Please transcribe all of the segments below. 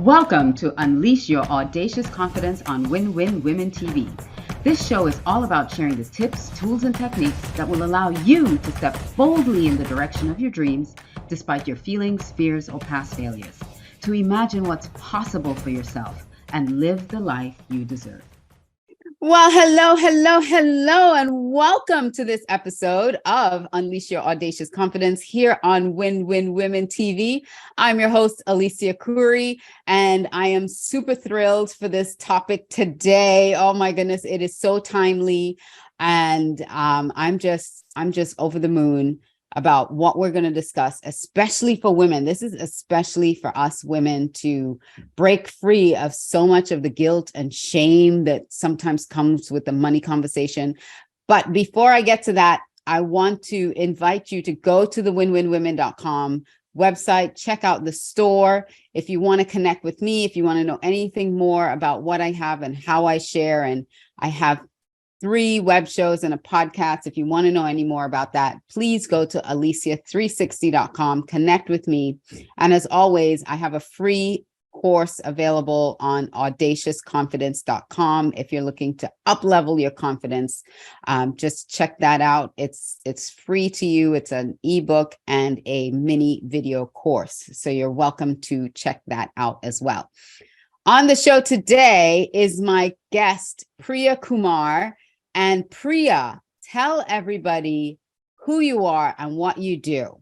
Welcome to Unleash Your Audacious Confidence on Win-Win Women TV. This show is all about sharing the tips, tools, and techniques that will allow you to step boldly in the direction of your dreams, despite your feelings, fears, or past failures, to imagine what's possible for yourself and live the life you deserve. Well, hello, and welcome to this episode of Unleash Your Audacious Confidence here on Win-Win Women TV. I'm your host, Alicia Couri, and I am super thrilled for this topic today. Oh my goodness, it is so timely, and I'm just over the moon about what we're going to discuss, especially for women. This is especially for us women to break free of so much of the guilt and shame that sometimes comes with the money conversation. But before I get to that, I want to invite you to go to the winwinwomen.com website, check out the store. If you want to connect with me, if you want to know anything more about what I have and how I share, and I have 3 web shows and a podcast. If you want to know any more about that, please go to alicia360.com, connect with me. And as always, I have a free course available on audaciousconfidence.com. If you're looking to up-level your confidence, just check that out. It's free to you. It's an ebook and a mini video course. So you're welcome to check that out as well. On the show today is my guest, Priya Kumar. And Priya, tell everybody who you are and what you do.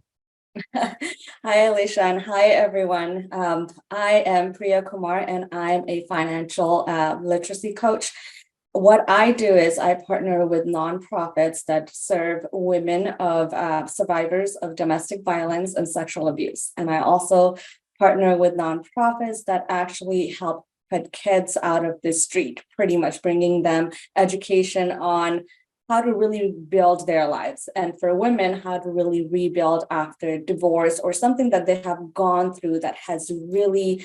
Hi, Alicia, and hi, everyone. I am Priya Kumar, and I'm a financial literacy coach. What I do is I partner with nonprofits that serve women of survivors of domestic violence and sexual abuse. And I also partner with nonprofits that actually help put kids out of the street, pretty much bringing them education on how to really build their lives. And for women, how to really rebuild after divorce or something that they have gone through that has really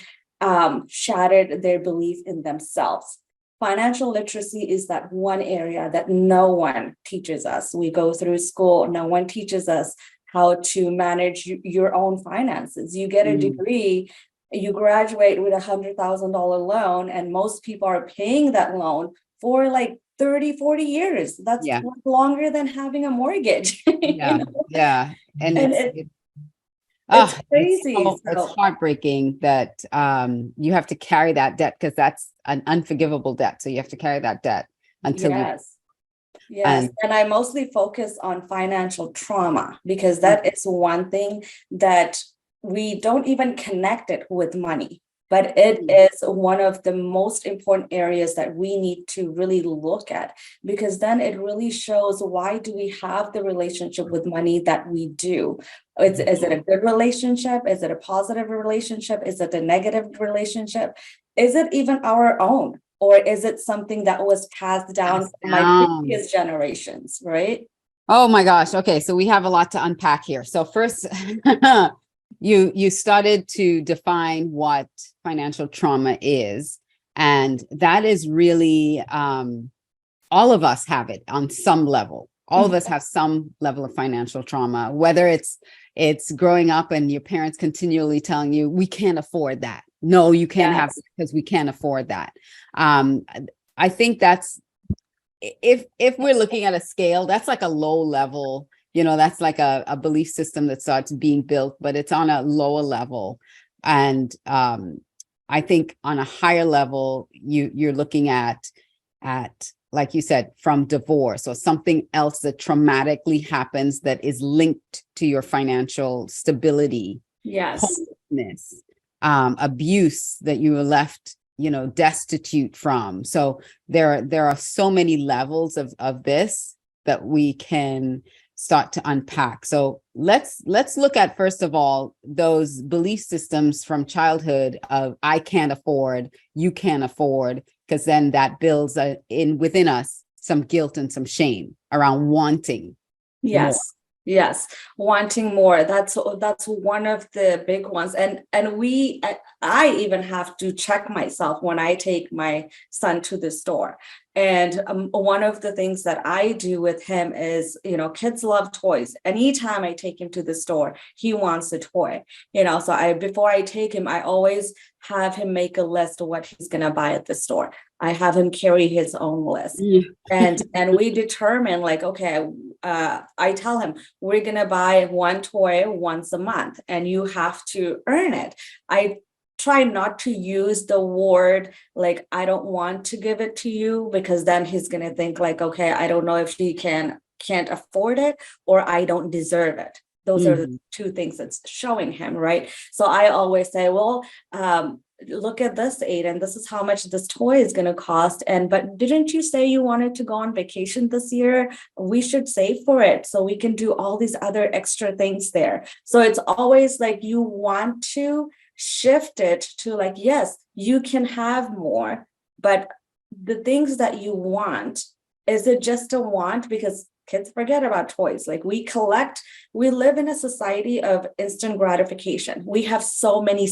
shattered their belief in themselves. Financial literacy is that one area that no one teaches us. We go through school, no one teaches us how to manage your own finances. You get a degree, you graduate with $100,000 loan, and most people are paying that loan for like 30, 40 years. That's longer than having a mortgage. Yeah. And it's crazy. It's heartbreaking that you have to carry that debt, because that's an unforgivable debt. So you have to carry that debt until Yes. And I mostly focus on financial trauma, because that is one thing that we don't even connect it with money, but it is one of the most important areas that we need to really look at, because then it really shows, why do we have the relationship with money that we do? Is it a good relationship? Is it a positive relationship? Is it a negative relationship? Is it even our own? Or is it something that was passed down from my previous generations, right? Oh my gosh. Okay. So we have a lot to unpack here. So first, you started to define what financial trauma is. And that is really, all of us have it on some level. All of us have some level of financial trauma, whether it's growing up and your parents continually telling you, we can't afford that. No, you can't have it because we can't afford that. I think that's, if we're looking at a scale, that's like a low level, that's like a belief system that starts being built, but it's on a lower level. And I think on a higher level, you're looking at, like you said, from divorce or something else that traumatically happens that is linked to your financial stability. Yes. Homelessness, abuse that you were left, destitute from. So there are so many levels of this that we can start to unpack. So let's look at, first of all, those belief systems from childhood of I can't afford, you can't afford, because then that builds within us some guilt and some shame around wanting. Yes, wanting more. That's one of the big ones. And I even have to check myself when I take my son to the store. And one of the things that I do with him is, kids love toys. Anytime I take him to the store, he wants a toy, so before I take him, I always have him make a list of what he's going to buy at the store. I have him carry his own list. Yeah. And we determine, like, okay, I tell him we're going to buy one toy once a month and you have to earn it. I try not to use the word like, I don't want to give it to you, because then he's going to think like, okay, I don't know if she can't afford it, or I don't deserve it. Those are the two things that's showing him, right? So I always say, well, look at this, Aiden, this is how much this toy is going to cost. But didn't you say you wanted to go on vacation this year? We should save for it so we can do all these other extra things there. So it's always like, you want to shift it to like, yes, you can have more, but the things that you want, is it just a want? Because kids forget about toys. Like, we live in a society of instant gratification. We have so many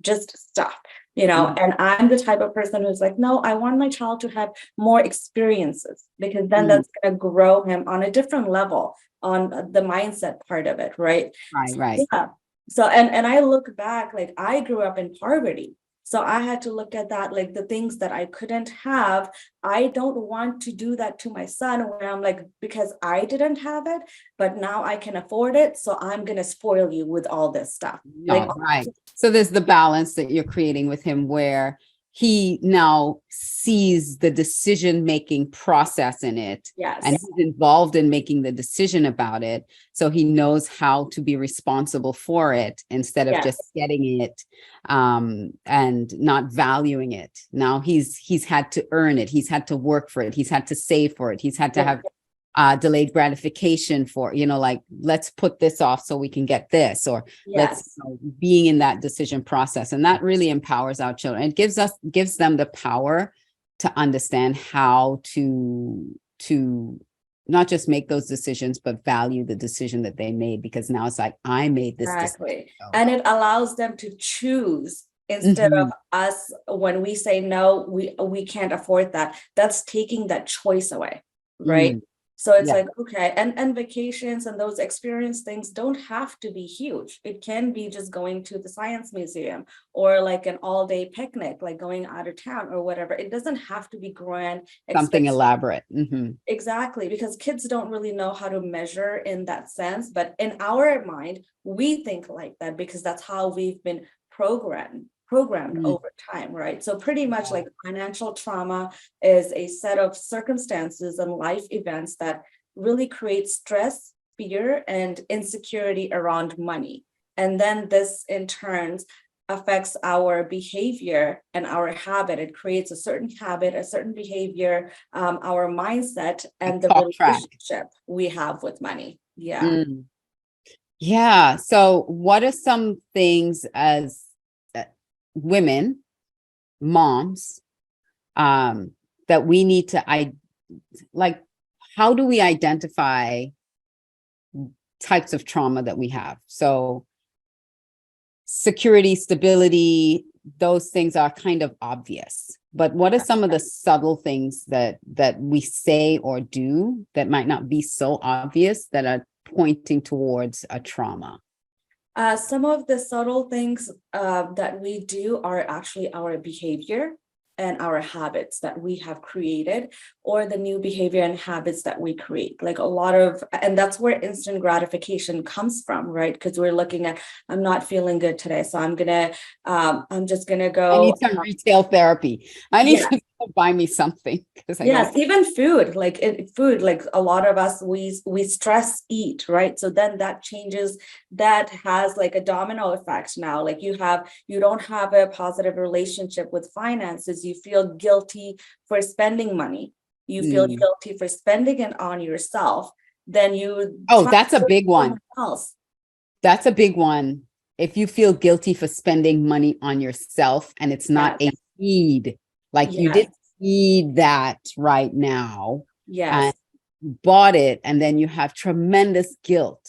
just stuff, and I'm the type of person who's like, no, I want my child to have more experiences, because then that's going to grow him on a different level on the mindset part of it. Right. Right. Yeah. So, and I look back, like, I grew up in poverty. So I had to look at that, like the things that I couldn't have. I don't want to do that to my son, where I'm like, because I didn't have it, but now I can afford it, so I'm going to spoil you with all this stuff. Right. So there's the balance that you're creating with him, where he now sees the decision-making process in it. Yes. And he's involved in making the decision about it. So he knows how to be responsible for it, instead of just getting it and not valuing it. Now he's had to earn it. He's had to work for it. He's had to save for it. He's had to have delayed gratification for, like, let's put this off so we can get this, or let's being in that decision process. And that really empowers our children. It gives them the power to understand how to not just make those decisions, but value the decision that they made, because now it's like, I made this decision. And it allows them to choose instead of us, when we say no, we can't afford that. That's taking that choice away, right? So it's like, okay, and vacations and those experience things don't have to be huge. It can be just going to the science museum, or like an all-day picnic, like going out of town or whatever. It doesn't have to be grand. Something elaborate. Exactly, because kids don't really know how to measure in that sense. But in our mind, we think like that because that's how we've been programmed over time, right? So pretty much like financial trauma is a set of circumstances and life events that really create stress, fear, and insecurity around money. And then this in turn affects our behavior and our habit. It creates a certain habit, a certain behavior, our mindset, and the relationship we have with money. Yeah. So what are some things as women, moms, that we need to, like, how do we identify types of trauma that we have? So security, stability, those things are kind of obvious, but what are some of the subtle things that we say or do that might not be so obvious that are pointing towards a trauma? Some of the subtle things that we do are actually our behavior and our habits that we have created, or the new behavior and habits that we create. Like a lot of, and that's where instant gratification comes from, right? Because we're looking at, I'm not feeling good today, so I'm just gonna go. I need some retail therapy. I need to buy me something. Even food, like a lot of us, we stress eat, right? So then that changes, that has like a domino effect now. Like you don't have a positive relationship with finances. You feel guilty for spending money. You feel guilty for spending it on yourself. Then that's a big one. That's a big one. If you feel guilty for spending money on yourself and it's not a need, like you didn't need that right now, and bought it, and then you have tremendous guilt,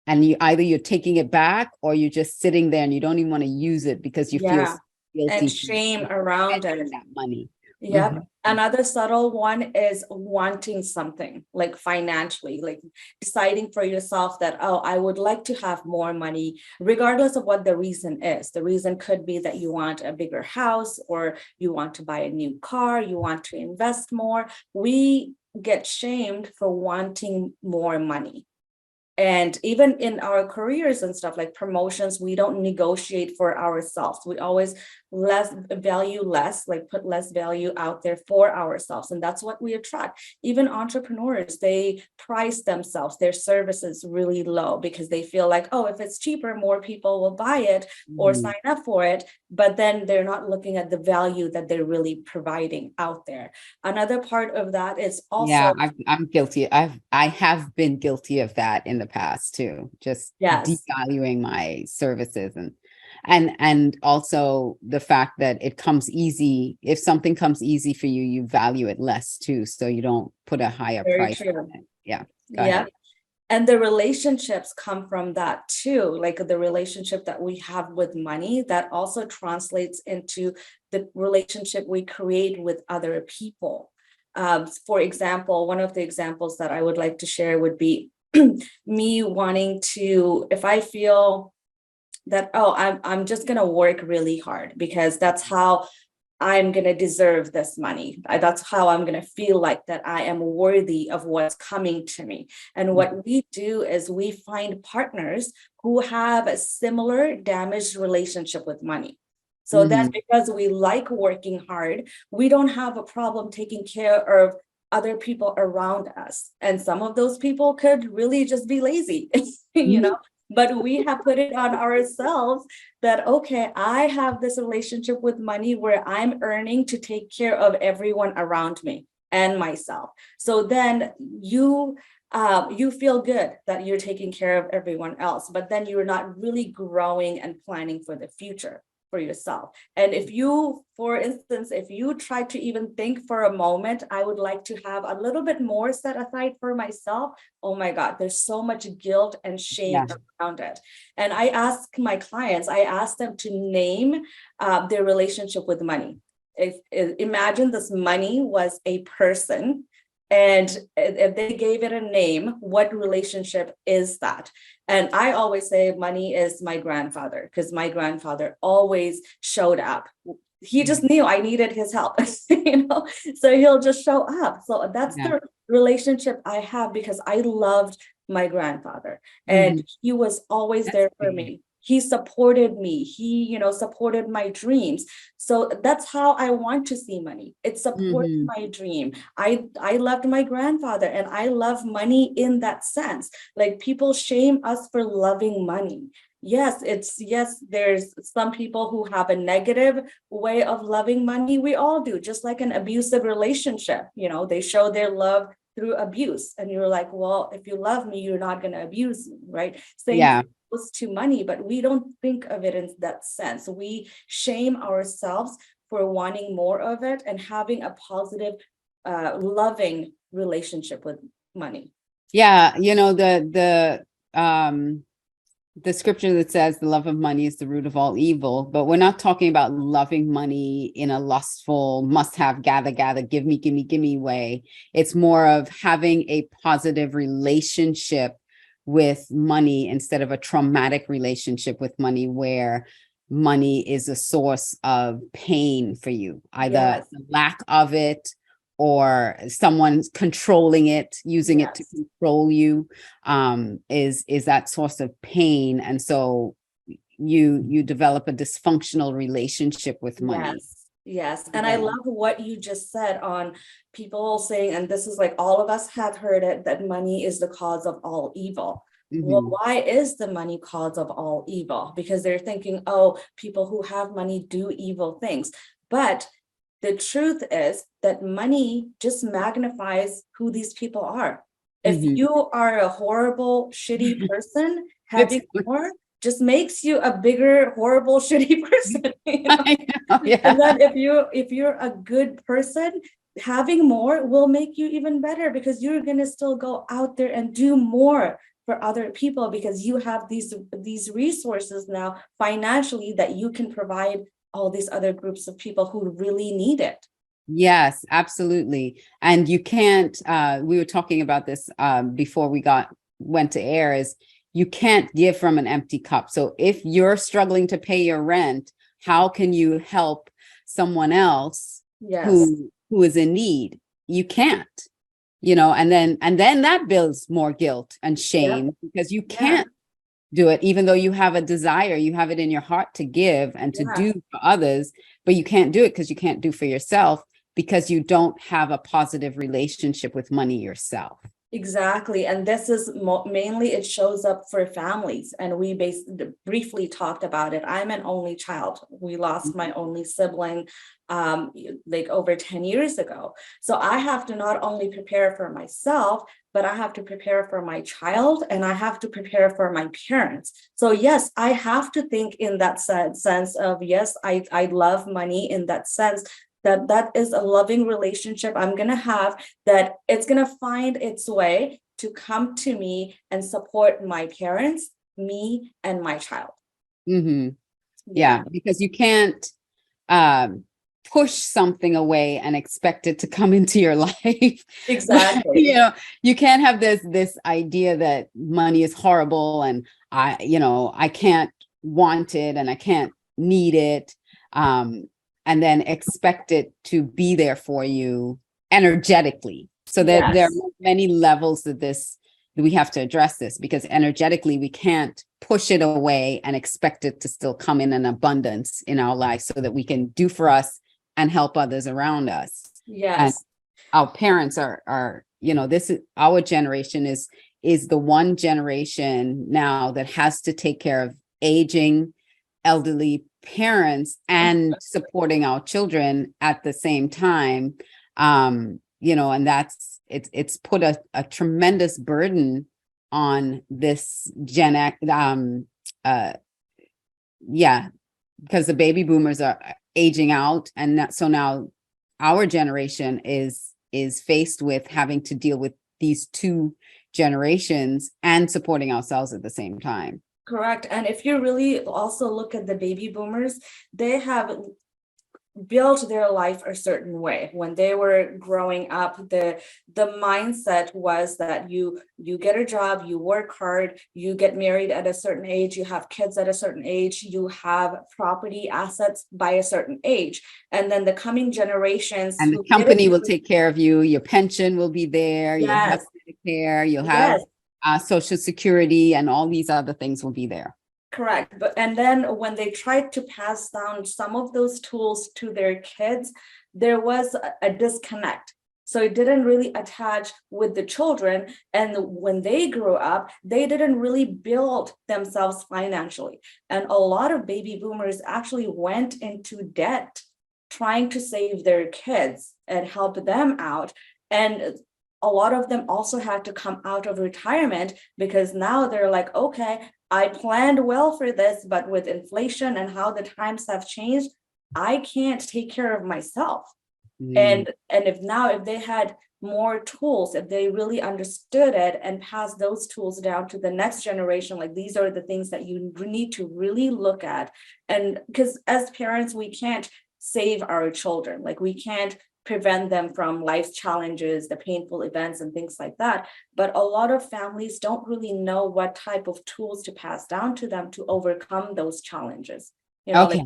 and you're taking it back, or you're just sitting there and you don't even want to use it because you feel guilty and shame around it. That money. Yep. Another subtle one is wanting something like financially, like deciding for yourself that, oh, I would like to have more money, regardless of what the reason is. The reason could be that you want a bigger house, or you want to buy a new car, you want to invest more. We get shamed for wanting more money. And even in our careers and stuff like promotions, we don't negotiate for ourselves. We always like put less value out there for ourselves. And that's what we attract. Even entrepreneurs, they price themselves, their services really low because they feel like, oh, if it's cheaper, more people will buy it or sign up for it. But then they're not looking at the value that they're really providing out there. Another part of that is also, I'm guilty. I have been guilty of that in the past too, just yes, devaluing my services and also the fact that it comes easy. If something comes easy for you, you value it less too, so you don't put a higher very price true. on it. Yeah. Go Yeah. ahead. And the relationships come from that too, like the relationship that we have with money, that also translates into the relationship we create with other people. For example, one of the examples that I would like to share would be me wanting to, if I feel that, oh, I'm just going to work really hard because that's how I'm going to deserve this money. That's how I'm going to feel like that I am worthy of what's coming to me. And what we do is we find partners who have a similar damaged relationship with money. So then because we like working hard, we don't have a problem taking care of other people around us. And some of those people could really just be lazy, but we have put it on ourselves that, okay, I have this relationship with money where I'm earning to take care of everyone around me and myself. So then you feel good that you're taking care of everyone else, but then you're not really growing and planning for the future for yourself. And if you, for instance, if you try to even think for a moment, I would like to have a little bit more set aside for myself. Oh my God, there's so much guilt and shame around it. And I ask my clients, I ask them to name their relationship with money. Imagine this money was a person, and if they gave it a name, what relationship is that? And I always say money is my grandfather, because my grandfather always showed up. He just knew I needed his help, so he'll just show up. So that's the relationship I have, because I loved my grandfather and he was always there for me. He supported me. He, supported my dreams. So that's how I want to see money. It supports my dream. I loved my grandfather, and I love money in that sense. Like, people shame us for loving money. Yes, there's some people who have a negative way of loving money. We all do, just like an abusive relationship. They show their love through abuse. And you're like, well, if you love me, you're not going to abuse me, right? Same goes to money, but we don't think of it in that sense. We shame ourselves for wanting more of it and having a positive, loving relationship with money. Yeah, the scripture that says the love of money is the root of all evil, but we're not talking about loving money in a lustful, must have, gather, give me way. It's more of having a positive relationship with money instead of a traumatic relationship with money, where money is a source of pain for you, either the lack of it or someone's controlling it, using it to control you, is that source of pain. And so you develop a dysfunctional relationship with money. Yes. And I love what you just said on people saying, and this is like, all of us have heard it, that money is the cause of all evil. Well, why is the money cause of all evil? Because they're thinking, oh, people who have money do evil things. But the truth is that money just magnifies who these people are. If you are a horrible, shitty person, having more just makes you a bigger, horrible, shitty person. And then if you're a good person, having more will make you even better, because you're going to still go out there and do more for other people, because you have these resources now financially that you can provide all these other groups of people who really need it. Yes, absolutely. And you can't, we were talking about this before we went to air, is you can't give from an empty cup. So if you're struggling to pay your rent, how can you help someone else Yes. who is in need? You can't, and then that builds more guilt and Yep. shame because you Yeah. can't do it, even though you have a desire, you have it in your heart to give and to Yeah. do for others, but you can't do it because you can't do for yourself because you don't have a positive relationship with money yourself. Exactly. And this is mainly it shows up for families. And we briefly talked about it. I'm an only child. We lost my only sibling like over 10 years ago. So I have to not only prepare for myself, but I have to prepare for my child and I have to prepare for my parents. So yes, I have to think in that sense of, yes, I love money in that sense, that is a loving relationship I'm going to have, that it's going to find its way to come to me and support my parents, me, and my child. Mm-hmm. Yeah, Yeah, because you can't um, push something away and expect it to come into your life. Like, exactly. you can't have this idea that money is horrible and I can't want it and I can't need it. And then expect it to be there for you energetically. So there are Yes. many levels of this that we have to address this, because energetically we can't push it away and expect it to still come in an abundance in our life so that we can do for us and help others around us. And Yes. our parents are this is our generation is the one generation now that has to take care of aging elderly parents and supporting our children at the same time. And that's it's put a tremendous burden on this Gen X. Yeah, because the baby boomers are aging out, and so now our generation is faced with having to deal with these two generations and supporting ourselves at the same time. Correct. And if you really also look at the baby boomers, they have built their life a certain way. When they were growing up, the mindset was that you get a job, you work hard, you get married at a certain age, you have kids at a certain age, you have property assets by a certain age, and then the coming generations And the who didn't company will really. take care of you. Your pension will be there. You'll have Yes. Medicare. You'll have Yes. Social Security, and all these other things will be there. Correct. But and then when they tried to pass down some of those tools to their kids, there was a disconnect. So it didn't really attach with the children. And when they grew up, they didn't really build themselves financially. And a lot of baby boomers actually went into debt trying to save their kids and help them out. And a lot of them also had to come out of retirement because now they're like, okay, I planned well for this, but with inflation and how the times have changed, I can't take care of myself. Mm. And if they had more tools, if they really understood it and passed those tools down to the next generation, like these are the things that you need to really look at. And because as parents, we can't save our children, like we can't prevent them from life's challenges, the painful events and things like that. But a lot of families don't really know what type of tools to pass down to them to overcome those challenges. Like Okay.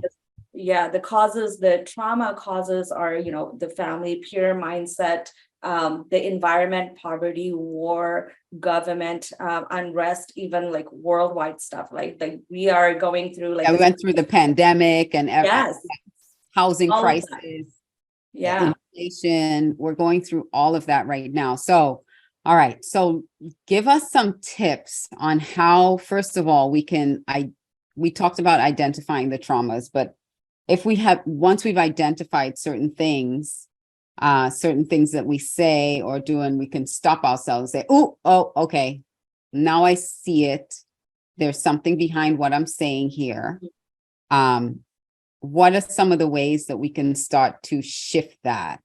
the causes, the trauma causes are, the family, peer mindset, the environment, poverty, war, government, unrest, even like worldwide stuff. Like we are going through like Yeah, we this. went through the pandemic and Yes, housing all of that. crisis, Yeah. inflation. We're going through all of that right now. So, all right. So give us some tips on how, first of all, we talked about identifying the traumas, but if once we've identified certain things that we say or do, and we can stop ourselves and say, oh, okay, now I see it. There's something behind what I'm saying here. What are some of the ways that we can start to shift that?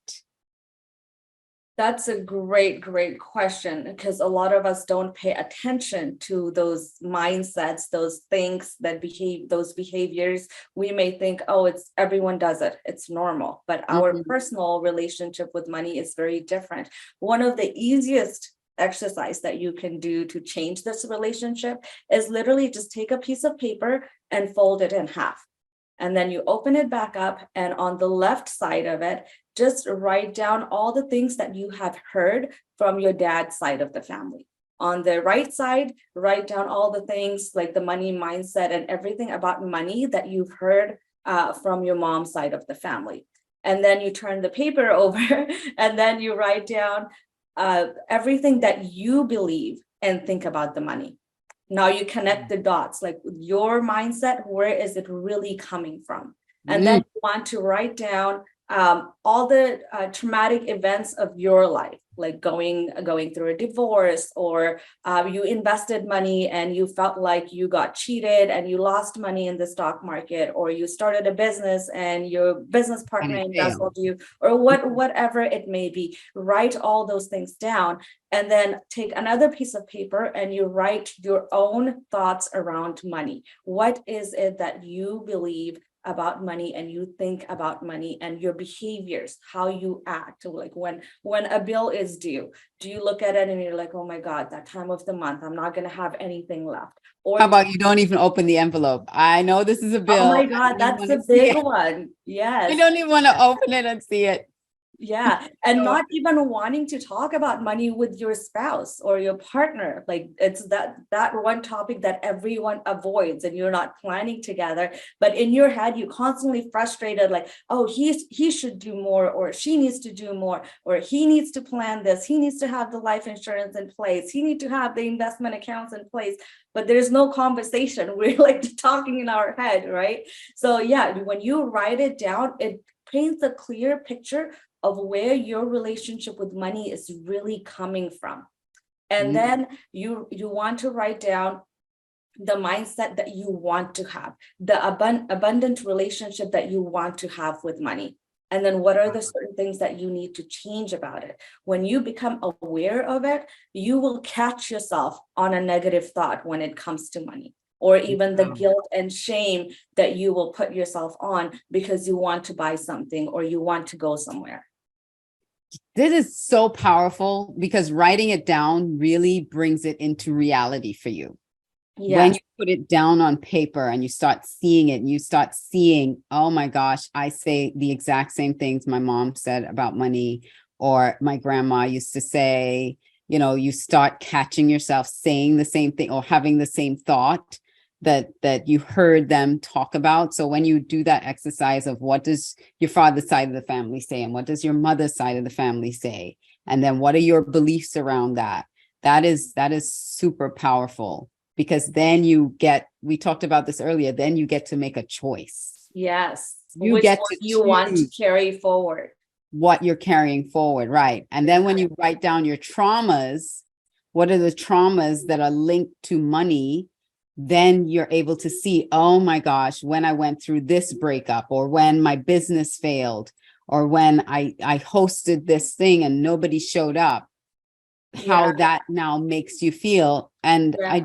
That's a great question, because a lot of us don't pay attention to those mindsets, those things that those behaviors. We may think, oh, it's everyone does it, it's normal, but our Mhm. personal relationship with money is very different. One of the easiest exercise that you can do to change this relationship is literally just take a piece of paper and fold it in half. And then you open it back up, and on the left side of it, just write down all the things that you have heard from your dad's side of the family. On the right side, write down all the things like the money mindset and everything about money that you've heard from your mom's side of the family. And then you turn the paper over and then you write down everything that you believe and think about the money. Now you connect the dots, like your mindset, where is it really coming from? And then Mm. you want to write down all the traumatic events of your life, like going through a divorce, or you invested money and you felt like you got cheated and you lost money in the stock market, or you started a business and your business And partner it embezzled failed. you, or whatever it may be. Write all those things down, and then take another piece of paper and you write your own thoughts around money. What is it that you believe about money and you think about money, and your behaviors, how you act? Like when a bill is due, do you look at it and you're like, oh my God, that time of the month, I'm not going to have anything left? Or How about you don't even open the envelope? I know this is a oh bill. my I God, don't even that's want a to see big it. one. I Yes. don't even want to open it and see it. Yeah, and So, not even wanting to talk about money with your spouse or your partner. Like it's that one topic that everyone avoids, and you're not planning together. But in your head, you constantly frustrated, like, oh, he should do more, or she needs to do more, or he needs to plan this, he needs to have the life insurance in place, he needs to have the investment accounts in place. But there's no conversation. We're like talking in our head, right? So yeah, when you write it down, it paints a clear picture of where your relationship with money is really coming from. And mm, then you want to write down the mindset that you want to have, the abundant relationship that you want to have with money. And then what are the certain things that you need to change about it? When you become aware of it, you will catch yourself on a negative thought when it comes to money, or even the wow. guilt and shame that you will put yourself on because you want to buy something or you want to go somewhere. This is so powerful because writing it down really brings it into reality for you. When Yes. you put it down on paper and you start seeing it, and you start seeing, oh my gosh, I say the exact same things my mom said about money, or my grandma used to say. You start catching yourself saying the same thing or having the same thought that you heard them talk about. So when you do that exercise of what does your father's side of the family say, and what does your mother's side of the family say, and then what are your beliefs around that, that is super powerful. Because then we talked about this earlier, then you get to make a choice. Yes. You Which get one to you want to choose carry forward. what you're carrying forward, right? And then when you write down your traumas, what are the traumas that are linked to money? Then you're able to see, oh my gosh, when I went through this breakup, or when my business failed, or when I hosted this thing and nobody showed up, Yeah. how that now makes you feel. And Yeah.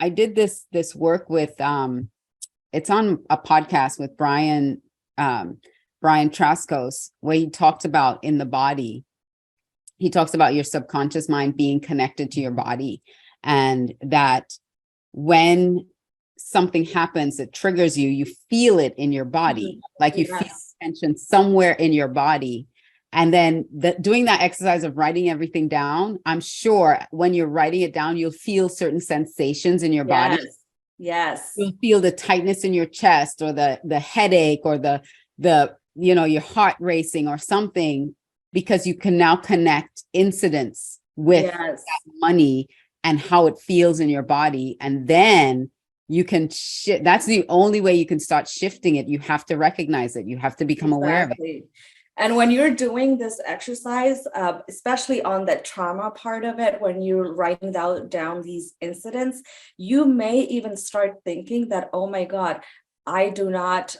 I did this work with it's on a podcast with Brian Traskos, where he talks about in the body. He talks about your subconscious mind being connected to your body, and that when something happens that triggers you, you feel it in your body, Mhm. like you feel Yes. tension somewhere in your body. And then doing that exercise of writing everything down, I'm sure when you're writing it down, you'll feel certain sensations in your body. Yes. Yes. You'll feel the tightness in your chest, or the headache, or the your heart racing or something, because you can now connect incidents with Yes. that money and how it feels in your body. And then you can that's the only way you can start shifting it. You have to recognize it. You have to become aware of it. Exactly. And when you're doing this exercise, especially on the trauma part of it, when you're writing down these incidents, you may even start thinking that, oh my God, I do not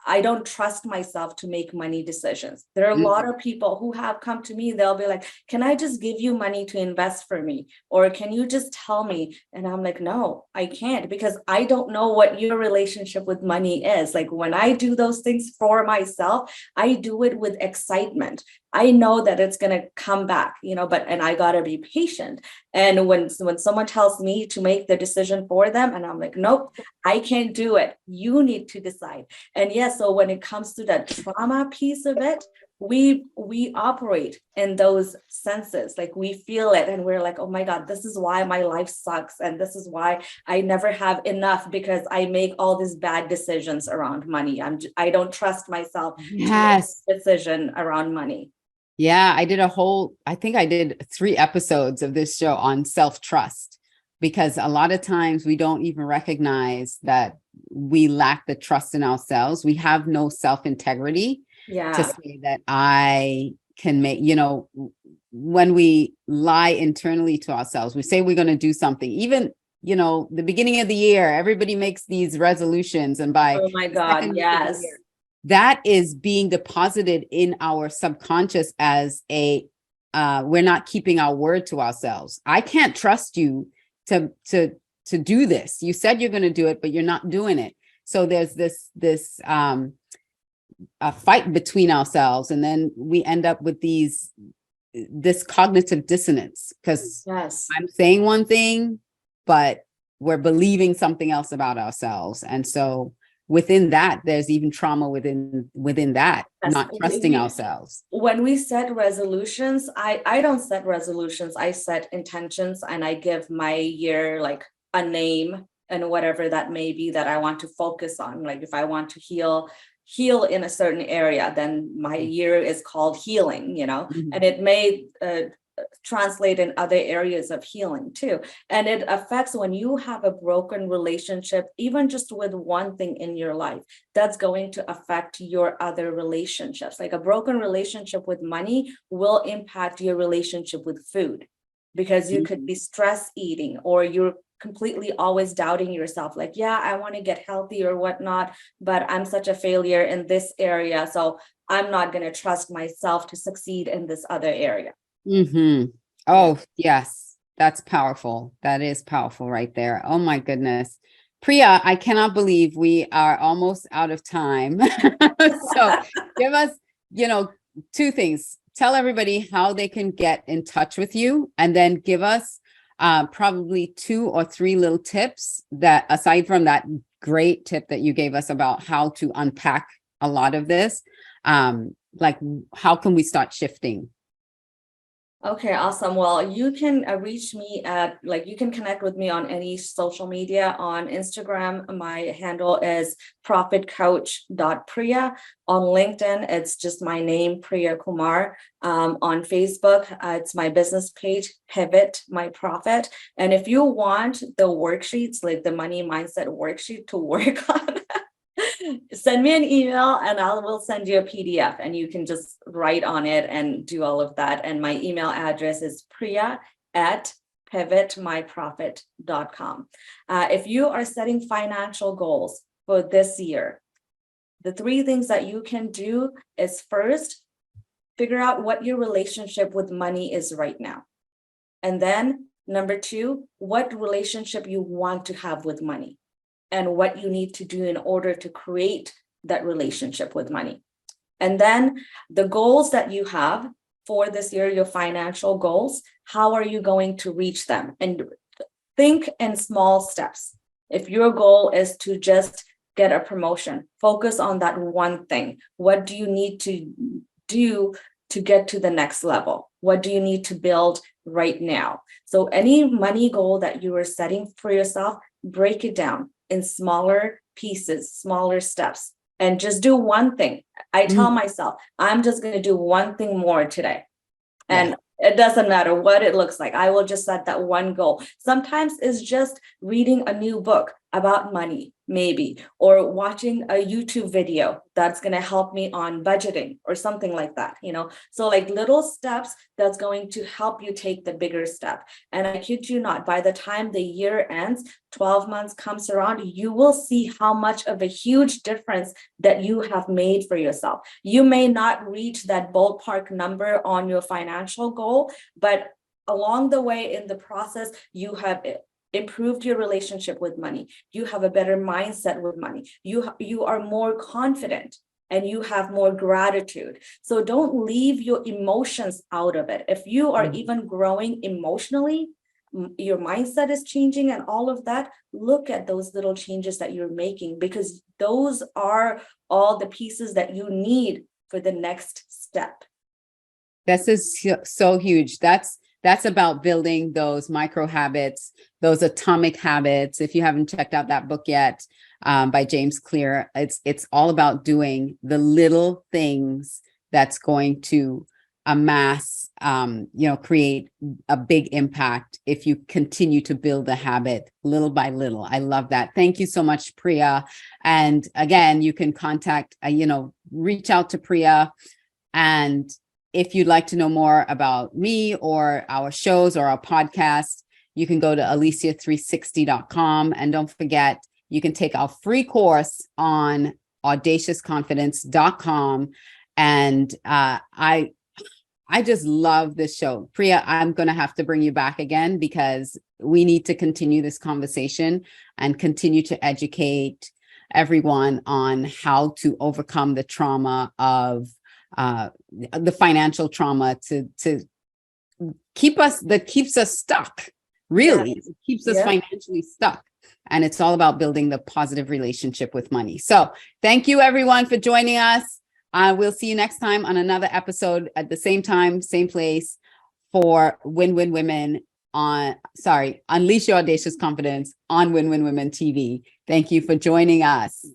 I don't trust myself to make money decisions. There are a lot of people who have come to me, they'll be like, can I just give you money to invest for me? Or can you just tell me? And I'm like, no, I can't, because I don't know what your relationship with money is. Like when I do those things for myself, I do it with excitement. I know that it's going to come back, and I got to be patient. And when someone tells me to make the decision for them, and I'm like, nope, I can't do it. You need to decide. And yes, so when it comes to that trauma piece of it, we operate in those senses. Like we feel it and we're like, oh my God, this is why my life sucks. And this is why I never have enough, because I make all these bad decisions around money. I don't trust myself to make a decision around money. Yeah, I think I did 3 episodes of this show on self-trust, because a lot of times we don't even recognize that we lack the trust in ourselves. We have no self-integrity to say that I can make, when we lie internally to ourselves, we say we're going to do something, even, the beginning of the year, everybody makes these resolutions, and by oh my God, yes. That is being deposited in our subconscious as we're not keeping our word to ourselves. I can't trust you to do this. You said you're going to do it, but you're not doing it. So there's this a fight between ourselves, and then we end up with this cognitive dissonance, because I'm saying one thing, but we're believing something else about ourselves. And so within that, there's even trauma within that, not trusting ourselves. When we set resolutions, I don't set resolutions. I set intentions, and I give my year like a name and whatever that may be that I want to focus on. Like if I want to heal in a certain area, then my year is called healing, and it may translate in other areas of healing too. And it affects when you have a broken relationship, even just with one thing in your life, that's going to affect your other relationships. Like a broken relationship with money will impact your relationship with food, because you could be stress eating, or you're completely always doubting yourself. Like, yeah, I want to get healthy or whatnot, but I'm such a failure in this area, so I'm not going to trust myself to succeed in this other area. Oh, yes, that's powerful. That is powerful right there. Oh my goodness. Priya, I cannot believe we are almost out of time. So give us, 2 things. Tell everybody how they can get in touch with you, and then give us probably 2 or 3 little tips that, aside from that great tip that you gave us about how to unpack a lot of this, like how can we start shifting? Okay, awesome. Well, you can reach me at, you can connect with me on any social media. On Instagram, my handle is profitcoach.priya. On LinkedIn, it's just my name, Priya Kumar. On Facebook, it's my business page, Pivot My Profit. And if you want the worksheets, like the money mindset worksheet to work on, send me an email and I will send you a PDF, and you can just write on it and do all of that. And my email address is priya@pivotmyprofit.com. If you are setting financial goals for this year, the 3 things that you can do is, first, figure out what your relationship with money is right now. And then number 2, what relationship you want to have with money, and what you need to do in order to create that relationship with money. And then the goals that you have for this year, your financial goals, how are you going to reach them? And think in small steps. If your goal is to just get a promotion, focus on that one thing. What do you need to do to get to the next level? What do you need to build right now? So any money goal that you are setting for yourself, break it down in smaller pieces, smaller steps, and just do one thing. I tell myself, I'm just going to do one thing more today. And it doesn't matter what it looks like. I will just set that one goal. Sometimes it's just reading a new book about money, maybe, or watching a YouTube video that's going to help me on budgeting or something like that, So like little steps that's going to help you take the bigger step. And I kid you not, by the time the year ends, 12 months comes around, you will see how much of a huge difference that you have made for yourself. You may not reach that ballpark number on your financial goal, but along the way in the process, you have improved your relationship with money. You have a better mindset with money. You are more confident and you have more gratitude. So don't leave your emotions out of it. If you are even growing emotionally, your mindset is changing and all of that, look at those little changes that you're making, because those are all the pieces that you need for the next step. This is so huge. That's about building those micro habits, those atomic habits. If you haven't checked out that book yet, by James Clear, it's all about doing the little things that's going to amass, create a big impact if you continue to build the habit little by little. I love that. Thank you so much, Priya. And again, you can contact, reach out to Priya. And if you'd like to know more about me or our shows or our podcast, you can go to alicia360.com. And don't forget, you can take our free course on audaciousconfidence.com. And I just love this show. Priya, I'm going to have to bring you back again because we need to continue this conversation and continue to educate everyone on how to overcome the trauma of the financial trauma to that keeps us stuck. Really, it keeps us financially stuck. And it's all about building the positive relationship with money. So thank you, everyone, for joining us. We'll see you next time on another episode at the same time, same place for Win-Win Women Unleash Your Audacious Confidence on Win-Win Women TV. Thank you for joining us.